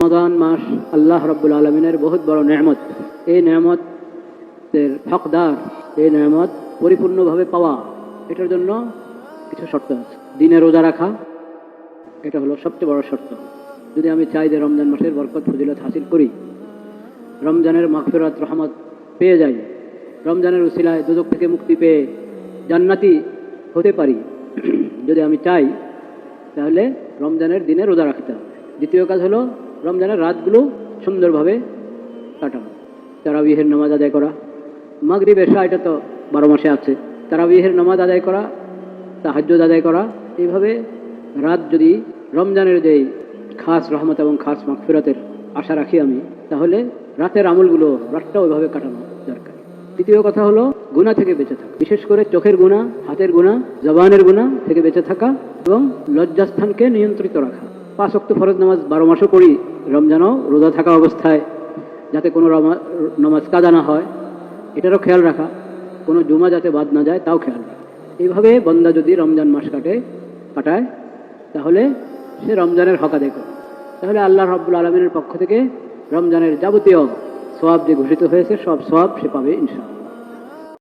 রমাদান মাস আল্লাহ রাব্বুল আলামিনের বহুত বড় নেয়ামত। এই নেয়ামতের হকদার, এই নেয়ামত পরিপূর্ণভাবে পাওয়া, এটার জন্য কিছু শর্ত আছে। দিনে রোজা রাখা, এটা হলো সবচেয়ে বড় শর্ত। যদি আমি চাই যে রমজান মাসের বরকত ফজিলত হাসিল করি, রমজানের মাগফিরাত রহমত পেয়ে যাই, রমজানের উসিলায় দুজক থেকে মুক্তি পেয়ে জান্নাতি হতে পারি, যদি আমি চাই, তাহলে রমজানের দিনে রোজা রাখতে হবে। দ্বিতীয় কাজ হলো রমজানের রাতগুলো সুন্দরভাবে কাটানো, তারাবিহের নামাজ আদায় করা, মাগরিব এশা এটা তো 12 মাসে আছে, তারাবিহের নামাজ আদায় করা, তাহাজ্জুদ আদায় করা। এইভাবে রাত যদি রমজানের যেই খাস রহমত এবং খাস মাগফিরাতের আশা রাখি আমি, তাহলে রাতের আমলগুলো রাতটা ওইভাবে কাটানো দরকার। তৃতীয় কথা হলো গুনাহ থেকে বেঁচে থাকা, বিশেষ করে চোখের গুনাহ, হাতের গুনাহ, জবানের গুনাহ থেকে বেঁচে থাকা এবং লজ্জাস্থানকে নিয়ন্ত্রিত রাখা। 5 ওয়াক্ত ফরজ নামাজ 12 মাসও করি, রমজানও রোজা থাকা অবস্থায় যাতে কোনো নামাজ কাজা না হয় এটারও খেয়াল রাখা, কোনো জুমা যাতে বাদ না যায় তাও খেয়াল রাখা। এইভাবে বন্দা যদি রমজান মাস কাটায় তাহলে সে রমজানের হক আদায় করে, তাহলে আল্লাহ রাব্বুল আলামিনের পক্ষ থেকে রমজানের যাবতীয় সওয়াব যে ঘোষিত হয়েছে সব সওয়াব সে পাবে ইনশাআল্লাহ।